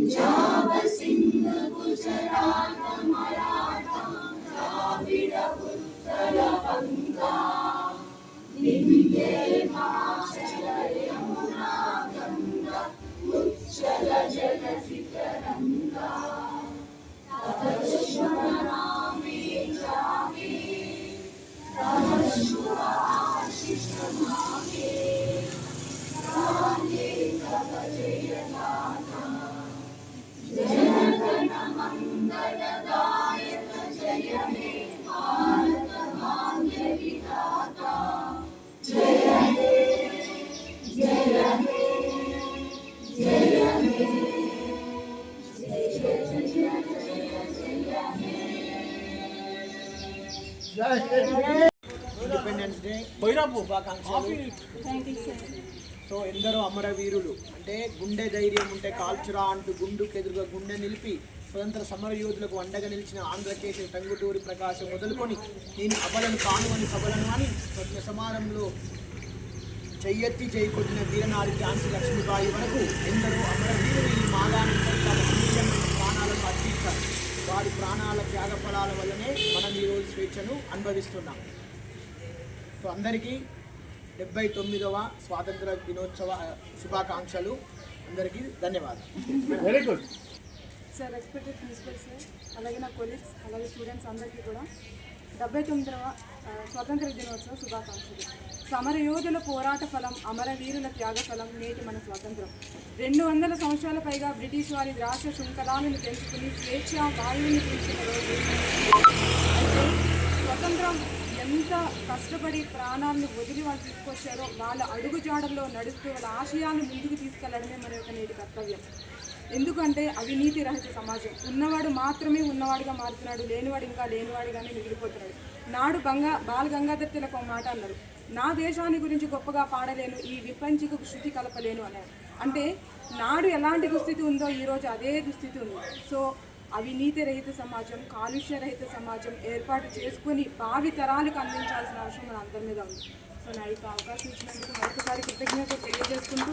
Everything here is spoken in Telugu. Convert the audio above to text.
पंजाब सिंध गुजरात मराठा द्राविड उत्कल बंगा विंध्य हिमाचल यमुना गंगा उच्चल जलधि तरंगा तव शुभ नामे जागे तव शुभ आशीष मांगे गाहे तव जय गाथा जनगण मंगलदायक जय हे भारत भाग्य विधाता जय हे जय हे जय हे ఇండిపెండెన్స్ డే శుభాకాంక్షలు. సో ఎందరో అమరవీరులు అంటే గుండె ధైర్యం ఉంటే కాల్చురా అంటూ గుండుకెదురుగా గుండె నిలిపి స్వతంత్ర సమర యోధులకు అండగా నిలిచిన ఆంధ్రకేశరి టంగుటూరి ప్రకాశం మొదలుకొని నేను అబలను కానువని సబలను అని స్వచ్ఛ సమారంలో చెయ్యెత్తి చేయి కొట్టిన వీరనారి ఝాన్సీ లక్ష్మీబాయి వరకు ఎందరో అమరవీరులు ఈ మాగానంపై తమ అమూల్యమైన ప్రాణాలను అర్పించారు. వారి ప్రాణాల త్యాగ ఫలాల వల్లనే మనం ఈరోజు స్వేచ్ఛను అనుభవిస్తున్నాం. సో అందరికీ 79వ స్వాతంత్ర దినోత్సవ శుభాకాంక్షలు. అందరికీ ధన్యవాదాలు. Very good sir. Respected principal sir, అలాగే నా కొలీగ్స్, అలాగే స్టూడెంట్స్ అందరికీ కూడా 79వ స్వాతంత్ర దినోత్సవ శుభాకాంక్షలు. సమరయోధుల పోరాట ఫలం, అమరవీరుల త్యాగ ఫలం నేటి మన స్వాతంత్రం. 200 సంవత్సరాల పైగా బ్రిటిష్ వారి ద్రాక్ష శృంఖలాలను తెలుసుకుని స్వేచ్ఛ వాయువుని పీల్చిన రోజు. అయితే స్వతంత్రం ఎంత కష్టపడి ప్రాణాలను వదిలి వాళ్ళు తీసుకొచ్చారో వాళ్ళ అడుగుజాడల్లో నడుస్తూ వాళ్ళ ఆశయాలను ముందుకు తీసుకెళ్లడమే మన యొక్క నేటి కర్తవ్యం. ఎందుకంటే అవినీతి రహిత సమాజం. ఉన్నవాడు మాత్రమే ఉన్నవాడిగా మారుతున్నాడు, లేనివాడు ఇంకా లేనివాడిగానే మిగిలిపోతున్నాడు. నాడు బాల గంగాధర్ తిలక్ ఒక మాట అన్నారు, నా దేశాన్ని గురించి గొప్పగా పాడలేను, ఈ విపంచికు శృతి కలపలేను అన్నారు. అంటే నాడు ఎలాంటి దుస్థితి ఉందో ఈరోజు అదే దుస్థితి ఉంది. సో అవినీతి రహిత సమాజం, కాలుష్య రహిత సమాజం ఏర్పాటు చేసుకొని భావి తరాలకు అందించాల్సిన అవసరం మన అందరి మీద ఉంది. సో నా యొక్క అవకాశం ఇచ్చినందుకు మరొకసారి కృతజ్ఞత తెలియజేసుకుంటూ